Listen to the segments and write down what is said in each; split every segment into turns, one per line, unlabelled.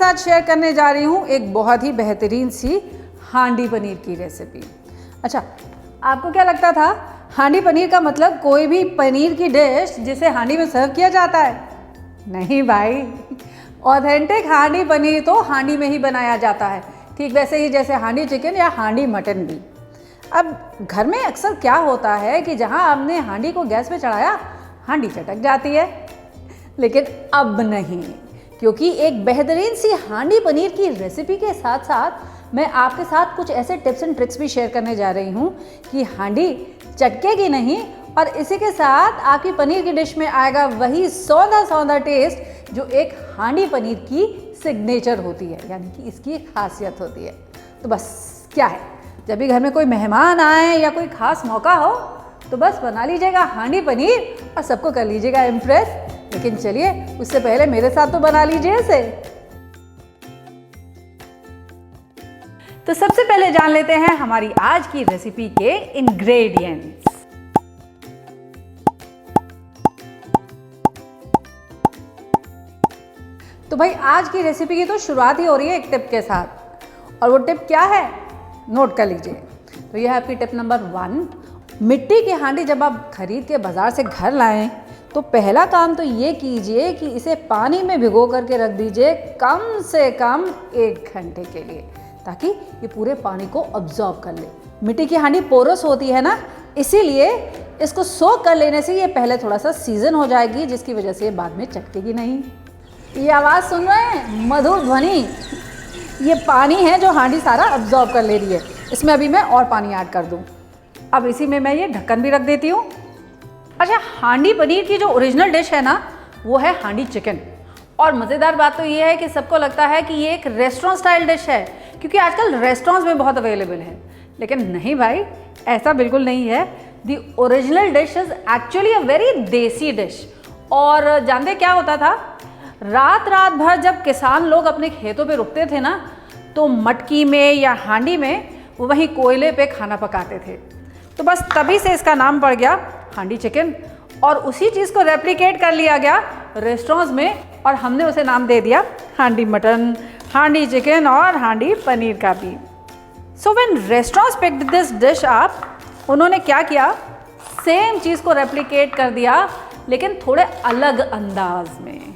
साथ शेयर करने जा रही हूँ एक बहुत ही बेहतरीन सी हांडी पनीर की रेसिपी। अच्छा, आपको क्या लगता था हांडी पनीर का मतलब कोई भी पनीर की डिश जिसे हांडी में सर्व किया जाता है? नहीं भाई, ऑथेंटिक हांडी पनीर तो हांडी में ही बनाया जाता है, ठीक वैसे ही जैसे हांडी चिकन या हांडी मटन भी। अब घर में अक्सर क्या होता है कि जहाँ आपने हांडी को गैस पे चढ़ाया, हांडी चटक जाती है, लेकिन अब नहीं, क्योंकि एक बेहतरीन सी हांडी पनीर की रेसिपी के साथ साथ मैं आपके साथ कुछ ऐसे टिप्स एंड ट्रिक्स भी शेयर करने जा रही हूँ कि हांडी चटकेगी नहीं और इसी के साथ आपकी पनीर की डिश में आएगा वही सौंधा सौंधा टेस्ट जो एक हांडी पनीर की सिग्नेचर होती है, यानी कि इसकी खासियत होती है। तो बस क्या है, जब भी घर में कोई मेहमान आए या कोई खास मौका हो तो बस बना लीजिएगा हांडी पनीर और सबको कर लीजिएगा इम्प्रेस। लेकिन चलिए, उससे पहले मेरे साथ तो बना लीजिए इसे। तो सबसे पहले जान लेते हैं हमारी आज की रेसिपी के इंग्रेडिएंट्स। तो भाई आज की रेसिपी की तो शुरुआत ही हो रही है एक टिप के साथ, और वो टिप क्या है, नोट कर लीजिए। तो यह है आपकी टिप नंबर 1। मिट्टी की हांडी जब आप खरीद के बाजार से घर लाएं तो पहला काम तो ये कीजिए कि इसे पानी में भिगो करके रख दीजिए कम से कम 1 घंटे के लिए, ताकि ये पूरे पानी को अब्जॉर्ब कर ले। मिट्टी की हांडी पोरस होती है ना, इसीलिए इसको सोक कर लेने से ये पहले थोड़ा सा सीजन हो जाएगी, जिसकी वजह से ये बाद में चटकेगी नहीं। ये आवाज़ सुन रहे हैं, मधुर ध्वनि, ये पानी है जो हांडी सारा अब्जॉर्ब कर ले रही है। इसमें अभी मैं और पानी ऐड कर दूँ। अब इसी में मैं ये ढक्कन भी रख देती हूँ। अच्छा, हांडी पनीर की जो ओरिजिनल डिश है ना, वो है हांडी चिकन। और मज़ेदार बात तो ये है कि सबको लगता है कि ये एक रेस्टोरेंट स्टाइल डिश है, क्योंकि आजकल रेस्टोरेंट्स में बहुत अवेलेबल है। लेकिन नहीं भाई, ऐसा बिल्कुल नहीं है। The original dish is actually a very देसी डिश। और जानते क्या होता था, रात भर जब किसान लोग अपने खेतों पे रुकते थे ना, तो मटकी में या हांडी में वो वहीं कोयले पे खाना पकाते थे। तो बस तभी से इसका नाम पड़ गया हांडी चिकन, और उसी चीज़ को रेप्लिकेट कर लिया गया रेस्टोरेंट्स में, और हमने उसे नाम दे दिया हांडी मटन, हांडी चिकन और हांडी पनीर का भी। So when restaurants picked this dish up, उन्होंने क्या किया, सेम चीज़ को रेप्लिकेट कर दिया, लेकिन थोड़े अलग अंदाज में।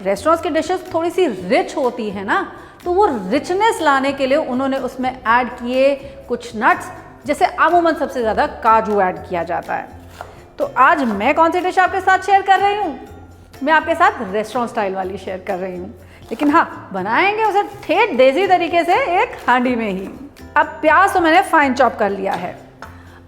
रेस्टोरेंट्स की डिशेस थोड़ी सी रिच होती है ना, तो वो रिचनेस लाने के लिए उन्होंने उसमें ऐड किए कुछ नट्स, जैसे अमूमन सबसे ज़्यादा काजू ऐड किया जाता है। तो आज मैं कौन सी डिश आपके साथ शेयर कर रही हूँ, मैं आपके साथ रेस्टोरेंट स्टाइल वाली शेयर कर रही हूँ, लेकिन हाँ, बनाएंगे उसे ठेठ देसी तरीके से एक हांडी में ही। अब प्याज तो मैंने फाइन चॉप कर लिया है।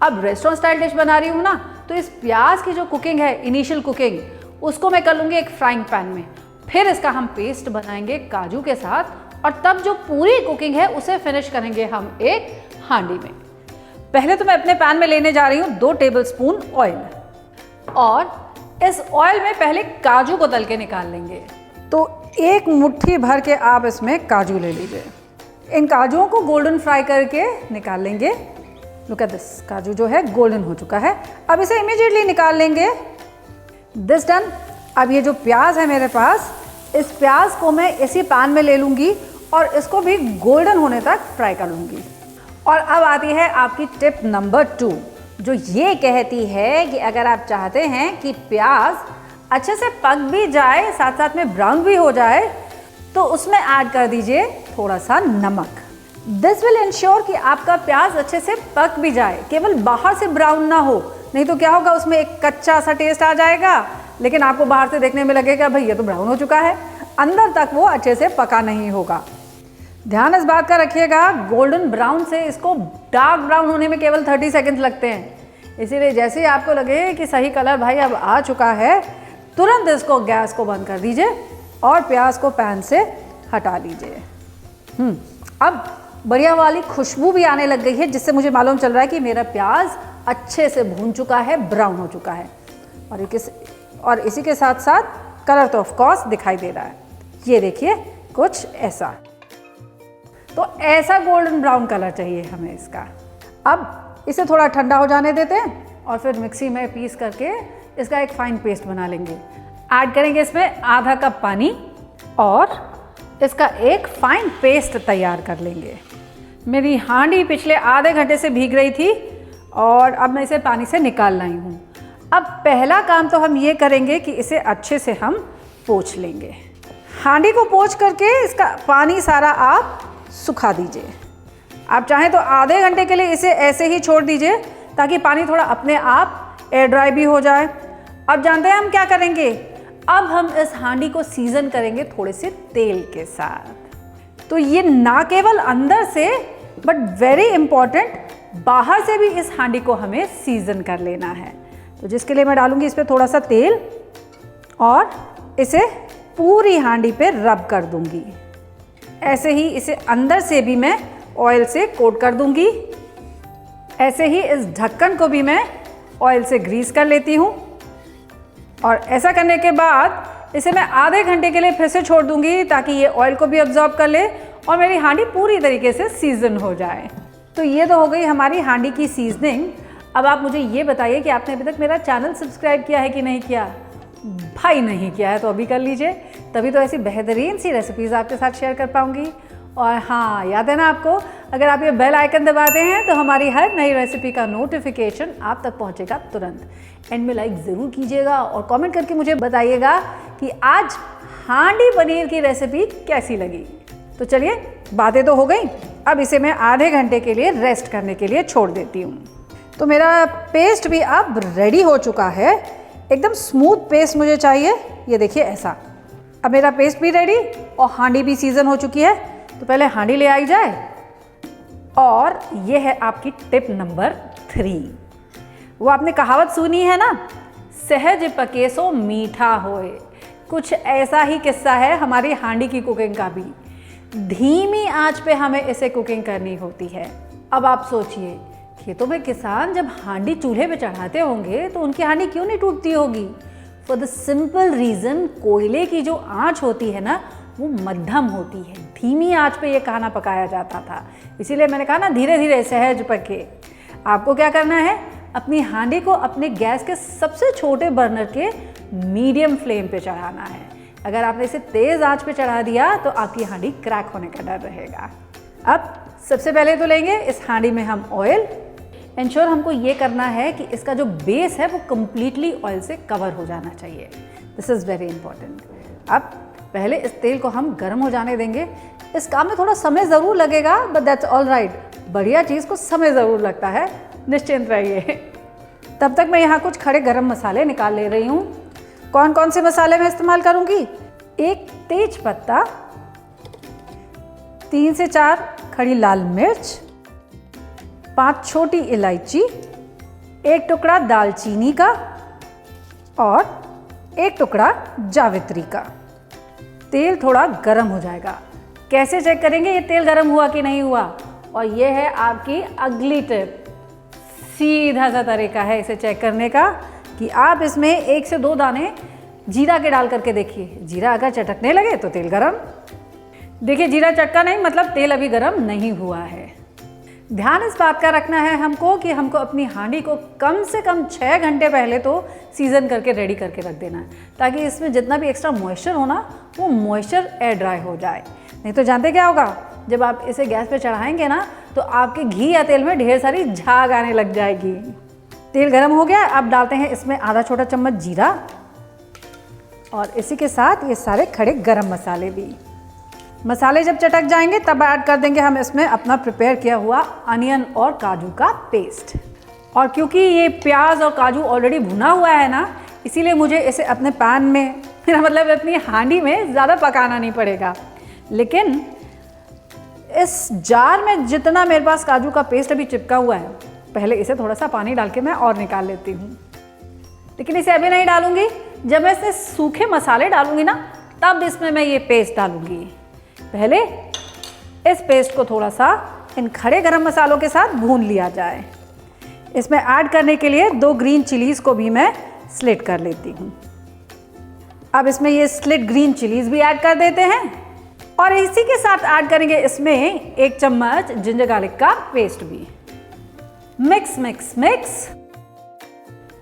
अब रेस्टोरेंट स्टाइल डिश बना रही हूँ ना, तो इस प्याज की जो कुकिंग है, इनिशियल कुकिंग, उसको मैं कर लूँगी एक फ्राइंग पैन में। फिर इसका हम पेस्ट बनाएंगे काजू के साथ, और तब जो पूरी कुकिंग है उसे फिनिश करेंगे हम एक हांडी में। पहले तो मैं अपने पैन में लेने जा रही हूँ 2 टेबलस्पून ऑयल, और इस ऑयल में पहले काजू को तल के निकाल लेंगे। तो 1 मुट्ठी भर के आप इसमें काजू ले लीजिए। इन काजुओं को गोल्डन फ्राई करके निकाल लेंगे। लुक एट दिस, काजू जो है गोल्डन हो चुका है। अब इसे इमीडिएटली निकाल लेंगे। This done. अब ये जो प्याज है मेरे पास, इस प्याज को मैं इसी पैन में ले लूँगी और इसको भी गोल्डन होने तक फ्राई कर लूँगी। और अब आती है आपकी टिप नंबर 2, जो ये कहती है कि अगर आप चाहते हैं कि प्याज अच्छे से पक भी जाए, साथ साथ में ब्राउन भी हो जाए, तो उसमें ऐड कर दीजिए थोड़ा सा नमक। दिस विल इंश्योर कि आपका प्याज अच्छे से पक भी जाए, केवल बाहर से ब्राउन ना हो, नहीं तो क्या होगा, उसमें एक कच्चा सा टेस्ट आ जाएगा, लेकिन आपको बाहर से देखने में लगेगा भाई ये तो ब्राउन हो चुका है, अंदर तक वो अच्छे से पका नहीं होगा। ध्यान इस बात का रखिएगा, गोल्डन ब्राउन से इसको डार्क ब्राउन होने में केवल 30 सेकंड्स लगते हैं। इसीलिए जैसे ही आपको लगे कि सही कलर भाई अब आ चुका है, तुरंत इसको गैस को बंद कर दीजिए और प्याज को पैन से हटा लीजिए। अब बढ़िया वाली खुशबू भी आने लग गई है, जिससे मुझे मालूम चल रहा है कि मेरा प्याज अच्छे से भून चुका है, ब्राउन हो चुका है। और इसी के साथ साथ कलर तो ऑफ कोर्स दिखाई दे रहा है, ये देखिए कुछ ऐसा। तो ऐसा गोल्डन ब्राउन कलर चाहिए हमें इसका। अब इसे थोड़ा ठंडा हो जाने देते हैं और फिर मिक्सी में पीस करके इसका एक फाइन पेस्ट बना लेंगे। ऐड करेंगे इसमें आधा कप पानी और इसका एक फाइन पेस्ट तैयार कर लेंगे। मेरी हांडी पिछले आधे घंटे से भीग रही थी और अब मैं इसे पानी से निकाल लाई हूँ। अब पहला काम तो हम ये करेंगे कि इसे अच्छे से हम पोंछ लेंगे। हांडी को पोंछ करके इसका पानी सारा आप सुखा दीजिए। आप चाहें तो आधे घंटे के लिए इसे ऐसे ही छोड़ दीजिए ताकि पानी थोड़ा अपने आप एयर ड्राई भी हो जाए। अब जानते हैं हम क्या करेंगे? अब हम इस हांडी को सीजन करेंगे थोड़े से तेल के साथ। तो ये ना केवल अंदर से बट वेरी इंपॉर्टेंट बाहर से भी इस हांडी को हमें सीजन कर लेना है। तो जिसके लिए मैं डालूंगी इस पर थोड़ा सा तेल और इसे पूरी हांडी पे रब कर दूंगी। ऐसे ही इसे अंदर से भी मैं ऑयल से कोट कर दूंगी। ऐसे ही इस ढक्कन को भी मैं ऑयल से ग्रीस कर लेती हूँ और ऐसा करने के बाद इसे मैं आधे घंटे के लिए फिर से छोड़ दूंगी ताकि ये ऑयल को भी अब्जॉर्ब कर ले और मेरी हांडी पूरी तरीके से सीजन हो जाए। तो ये तो हो गई हमारी हांडी की सीजनिंग। अब आप मुझे ये बताइए कि आपने अभी तक मेरा चैनल सब्सक्राइब किया है कि नहीं किया? भाई नहीं किया है तो अभी कर लीजिए, तभी तो ऐसी बेहतरीन सी रेसिपीज़ आपके साथ शेयर कर पाऊँगी। और हाँ, याद है ना आपको, अगर आप ये बेल आइकन दबाते हैं तो हमारी हर नई रेसिपी का नोटिफिकेशन आप तक पहुंचेगा तुरंत। एंड में लाइक ज़रूर कीजिएगा और कमेंट करके मुझे बताइएगा कि आज हांडी पनीर की रेसिपी कैसी लगी। तो चलिए, बातें तो हो गई, अब इसे मैं आधे घंटे के लिए रेस्ट करने के लिए छोड़ देती हूँ। तो मेरा पेस्ट भी अब रेडी हो चुका है। एकदम स्मूथ पेस्ट मुझे चाहिए, ये देखिए ऐसा। अब मेरा पेस्ट भी रेडी और हांडी भी सीजन हो चुकी है। तो पहले हांडी ले आई जाए और ये है आपकी टिप नंबर 3। वो आपने कहावत सुनी है ना, सहज पके सो मीठा होए। कुछ ऐसा ही किस्सा है हमारी हांडी की कुकिंग का भी। धीमी आंच पे हमें इसे कुकिंग करनी होती है। अब आप सोचिए, खेतों में किसान जब हांडी चूल्हे पे चढ़ाते होंगे तो उनकी हांडी क्यों नहीं टूटती होगी? फॉर द सिंपल रीज़न, कोयले की जो आंच होती है ना, वो मध्यम होती है। धीमी आंच पे ये खाना पकाया जाता था। इसीलिए मैंने कहा ना, धीरे धीरे सहज पके। आपको क्या करना है, अपनी हांडी को अपने गैस के सबसे छोटे बर्नर के मीडियम फ्लेम पे चढ़ाना है। अगर आपने इसे तेज़ आंच पे चढ़ा दिया तो आपकी हांडी क्रैक होने का डर रहेगा। अब सबसे पहले तो लेंगे इस हांडी में हम ऑयल। इंश्योर हमको ये करना है कि इसका जो बेस है वो कम्प्लीटली ऑयल से कवर हो जाना चाहिए। This is very important. अब पहले इस तेल को हम गर्म हो जाने देंगे। इस काम में थोड़ा समय ज़रूर लगेगा, बट दैट्स ऑल राइट। बढ़िया चीज़ को समय ज़रूर लगता है, निश्चिंत रहिए। तब तक मैं यहाँ कुछ खड़े गरम मसाले निकाल ले रही हूँ। कौन कौन से मसाले मैं इस्तेमाल करूँगी? 1 तेज पत्ता, 3 से 4 खड़ी लाल मिर्च, 5 छोटी इलायची, 1 टुकड़ा दालचीनी का और 1 टुकड़ा जावित्री का। तेल थोड़ा गर्म हो जाएगा। कैसे चेक करेंगे ये तेल गर्म हुआ कि नहीं हुआ? और ये है आपकी अगली टिप। सीधा सा तरीका है इसे चेक करने का कि आप इसमें 1 से 2 दाने जीरा के डाल करके देखिए। जीरा अगर चटकने लगे तो तेल गरम। देखिए, जीरा चटका नहीं, मतलब तेल अभी गरम नहीं हुआ है। ध्यान इस बात का रखना है हमको कि हमको अपनी हांडी को कम से कम 6 घंटे पहले तो सीजन करके रेडी करके रख देना है, ताकि इसमें जितना भी एक्स्ट्रा मॉइस्चर हो ना, वो मॉइस्चर एयर ड्राई हो जाए। नहीं तो जानते क्या होगा, जब आप इसे गैस पे चढ़ाएंगे ना तो आपके घी या तेल में ढेर सारी झाग आने लग जाएगी। तेल गर्म हो गया। अब डालते हैं इसमें आधा छोटा चम्मच जीरा और इसी के साथ ये सारे खड़े गरम मसाले भी। मसाले जब चटक जाएंगे तब ऐड कर देंगे हम इसमें अपना प्रिपेयर किया हुआ अनियन और काजू का पेस्ट। और क्योंकि ये प्याज और काजू ऑलरेडी भुना हुआ है ना, इसीलिए मुझे इसे अपने पैन में, मेरा मतलब अपनी हांडी में ज़्यादा पकाना नहीं पड़ेगा। लेकिन इस जार में जितना मेरे पास काजू का पेस्ट अभी चिपका हुआ है, पहले इसे थोड़ा सा पानी डाल के मैं और निकाल लेती हूँ। लेकिन इसे अभी नहीं डालूंगी, जब मैं इसमें सूखे मसाले डालूंगी ना, तब इसमें मैं ये पेस्ट डालूंगी। पहले इस पेस्ट को थोड़ा सा इन खड़े गरम मसालों के साथ भून लिया जाए। इसमें ऐड करने के लिए 2 ग्रीन चिलीज़ को भी मैं स्लिट कर लेती हूँ। अब इसमें ये स्लिट ग्रीन चिलीज़ भी ऐड कर देते हैं और इसी के साथ ऐड करेंगे इसमें 1 चम्मच जिंजर गार्लिक का पेस्ट भी। मिक्स मिक्स मिक्स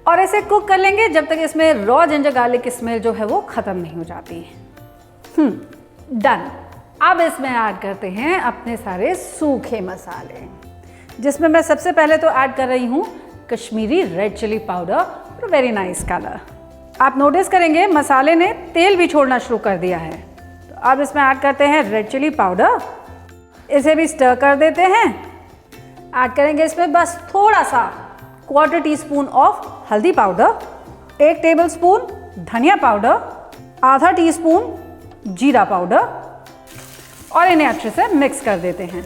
और इसे कुक कर लेंगे जब तक इसमें रॉ जिंजर गार्लिक की स्मेल जो है वो ख़त्म नहीं हो जाती। डन। अब इसमें ऐड करते हैं अपने सारे सूखे मसाले, जिसमें मैं सबसे पहले तो ऐड कर रही हूँ कश्मीरी रेड चिली पाउडर और वेरी नाइस कलर। आप नोटिस करेंगे मसाले ने तेल भी छोड़ना शुरू कर दिया है। तो अब इसमें ऐड करते हैं रेड चिली पाउडर, इसे भी स्टर कर देते हैं। ऐड करेंगे इसमें बस थोड़ा सा क्वार्टर टीस्पून ऑफ हल्दी पाउडर, 1 टेबलस्पून धनिया पाउडर, आधा टीस्पून जीरा पाउडर और इन्हें अच्छे से मिक्स कर देते हैं।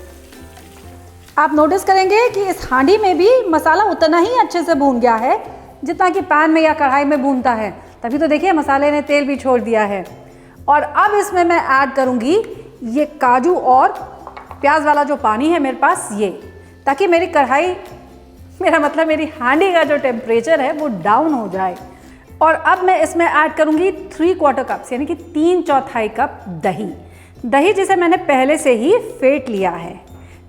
आप नोटिस करेंगे कि इस हांडी में भी मसाला उतना ही अच्छे से भून गया है जितना कि पैन में या कढ़ाई में भूनता है। तभी तो देखिए मसाले ने तेल भी छोड़ दिया है। और अब इसमें मैं ऐड करूँगी ये काजू और प्याज वाला जो पानी है मेरे पास, ये, ताकि मेरी कढ़ाई, मेरा मतलब मेरी हांडी का जो टेम्परेचर है वो डाउन हो जाए। और अब मैं इसमें ऐड करूँगी 3/4 कप्स यानी कि 3/4 कप दही। दही जिसे मैंने पहले से ही फेंट लिया है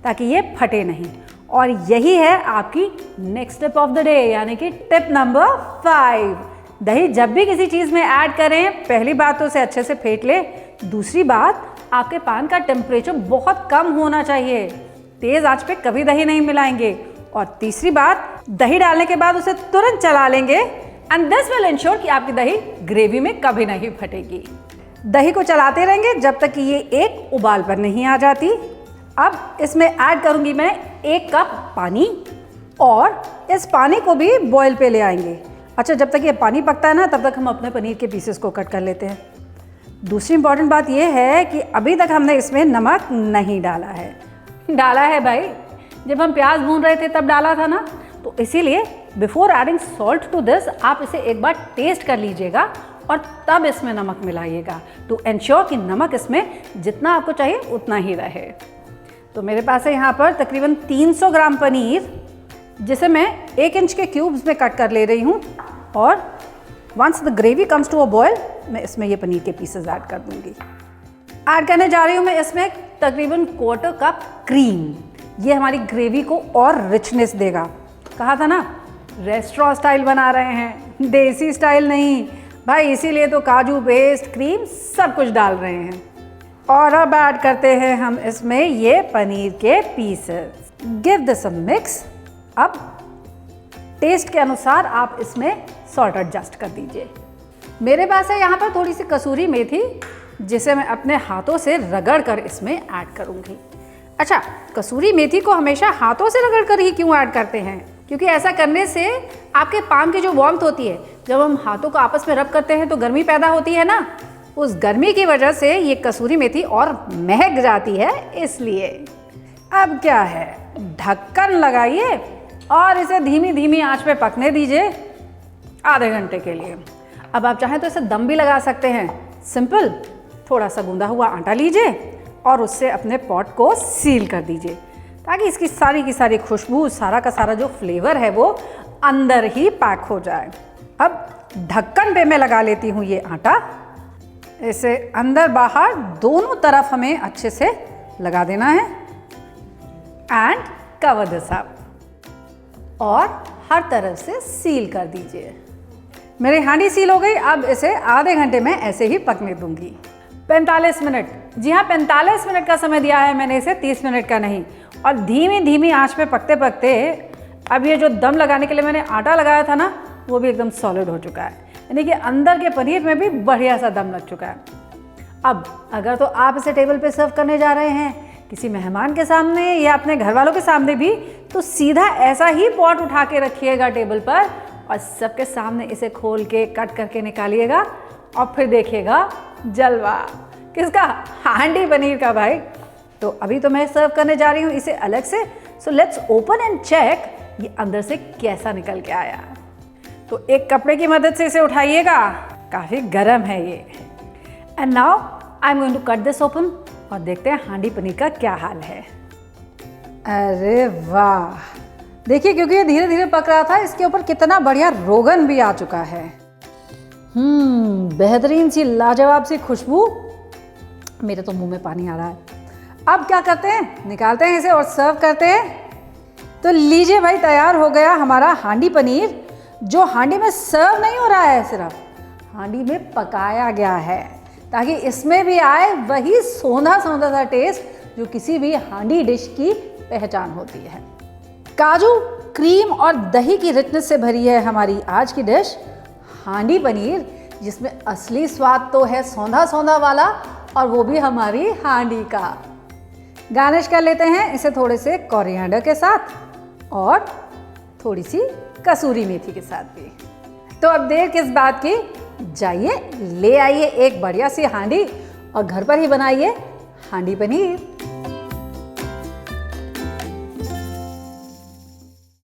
ताकि ये फटे नहीं। और यही है आपकी next tip of the day, यानी कि टिप नंबर 5। दही जब भी किसी चीज़ में ऐड करें, पहली बात तो उसे अच्छे से फेंट ले। दूसरी बात, आपके पैन का टेम्परेचर बहुत कम होना चाहिए, तेज़ आंच पे कभी दही नहीं मिलाएंगे। और तीसरी बात, दही डालने के बाद उसे तुरंत चला लेंगे एंड दिस विल इंश्योर कि आपकी दही ग्रेवी में कभी नहीं फटेगी। दही को चलाते रहेंगे जब तक कि ये एक उबाल पर नहीं आ जाती। अब इसमें ऐड करूंगी मैं 1 कप पानी और इस पानी को भी बॉईल पे ले आएंगे। अच्छा, जब तक ये पानी पकता है ना, तब तक हम अपने पनीर के पीसेस को कट कर लेते हैं। दूसरी इंपॉर्टेंट बात ये है कि अभी तक हमने इसमें नमक नहीं डाला है। डाला है भाई, जब हम प्याज भून रहे थे तब डाला था ना। तो इसीलिए before adding salt to this, आप इसे एक बार टेस्ट कर लीजिएगा और तब इसमें नमक मिलाइएगा टू एंश्योर कि नमक इसमें जितना आपको चाहिए उतना ही रहे। तो मेरे पास है यहाँ पर तकरीबन 300 ग्राम पनीर, जिसे मैं 1 इंच के क्यूब्स में कट कर ले रही हूँ। और once the gravy comes to a boil, मैं इसमें ये पनीर के पीसेस ऐड कर दूँगी। ऐड करने जा रही हूँ मैं इसमें तकरीबन 1/4 कप क्रीम। ये हमारी ग्रेवी को और रिचनेस देगा। कहा था ना, रेस्टोरेंट स्टाइल बना रहे हैं, देसी स्टाइल नहीं भाई, इसीलिए तो काजू पेस्ट, क्रीम सब कुछ डाल रहे हैं। और अब ऐड करते हैं हम इसमें ये पनीर के pieces. Give this a mix. अब टेस्ट के अनुसार आप इसमें सॉल्ट एडजस्ट कर दीजिए। मेरे पास है यहाँ पर थोड़ी सी कसूरी मेथी, जिसे मैं अपने हाथों से रगड़ कर इसमें ऐड करूँगी। अच्छा, कसूरी मेथी को हमेशा हाथों से रगड़ कर ही क्यों ऐड करते हैं? क्योंकि ऐसा करने से आपके पाम की जो वार्मथ होती है, जब हम हाथों को आपस में रब करते हैं तो गर्मी पैदा होती है ना, उस गर्मी की वजह से ये कसूरी मेथी और महक जाती है, इसलिए। अब क्या है, ढक्कन लगाइए और इसे धीमी धीमी आंच पे पकने दीजिए आधे घंटे के लिए। अब आप चाहें तो इसे दम भी लगा सकते हैं। सिंपल, थोड़ा सा गूंदा हुआ आटा लीजिए और उससे अपने पॉट को सील कर दीजिए, ताकि इसकी सारी की सारी खुशबू, सारा का सारा जो फ्लेवर है वो अंदर ही पैक हो जाए। अब ढक्कन पे मैं लगा लेती हूँ ये आटा। इसे अंदर बाहर दोनों तरफ हमें अच्छे से लगा देना है एंड कवर दिस अप और हर तरफ से सील कर दीजिए। मेरी हांडी सील हो गई। अब इसे आधे घंटे में ऐसे ही पकने दूंगी। 45 मिनट, जी हाँ 45 मिनट का समय दिया है मैंने इसे, 30 मिनट का नहीं। और धीमी धीमी आंच पे पकते पकते अब ये जो दम लगाने के लिए मैंने आटा लगाया था ना, वो भी एकदम सॉलिड हो चुका है, यानी कि अंदर के पनीर में भी बढ़िया सा दम लग चुका है। अब अगर तो आप इसे टेबल पे सर्व करने जा रहे हैं किसी मेहमान के सामने या अपने घर वालों के सामने भी, तो सीधा ऐसा ही पॉट उठा के रखिएगा टेबल पर और सबके सामने इसे खोल के कट करके निकालिएगा और फिर देखिएगा जलवा। किसका? हांडी पनीर का भाई। तो अभी तो मैं सर्व करने जा रही हूँ इसे अलग से। So let's open and check ये अंदर से कैसा निकल के आया। तो एक कपड़े की मदद से इसे उठाइएगा, काफ़ी गर्म है ये। And now I am going to cut this open और देखते हैं हांडी पनीर का क्या हाल है। अरे वाह, देखिए क्योंकि ये धीरे धीरे पक रहा था, इसके ऊपर कितना बढ़िया रोगन भी आ चुका है। बेहतरीन सी लाजवाब सी खुशबू, मेरे तो मुंह में पानी आ रहा है। अब क्या करते हैं, निकालते हैं इसे और सर्व करते हैं। तो लीजिए भाई, तैयार हो गया हमारा हांडी पनीर, जो हांडी में सर्व नहीं हो रहा है, सिर्फ हांडी में पकाया गया है। ताकि इसमें भी आए वही सौंधा सौंधा सा टेस्ट जो किसी भी हांडी डिश की पहचान होती है। काजू, क्रीम और दही की रिचनेस से भरी है हमारी आज की डिश हांडी पनीर, जिसमें असली स्वाद तो है सौंधा सौंधा वाला, और वो भी हमारी हांडी का। गार्निश कर लेते हैं इसे थोड़े से कोरिएंडर के साथ और थोड़ी सी कसूरी मेथी के साथ भी। तो अब देर किस बात की, जाइए ले आइए एक बढ़िया सी हांडी और घर पर ही बनाइए हांडी पनीर।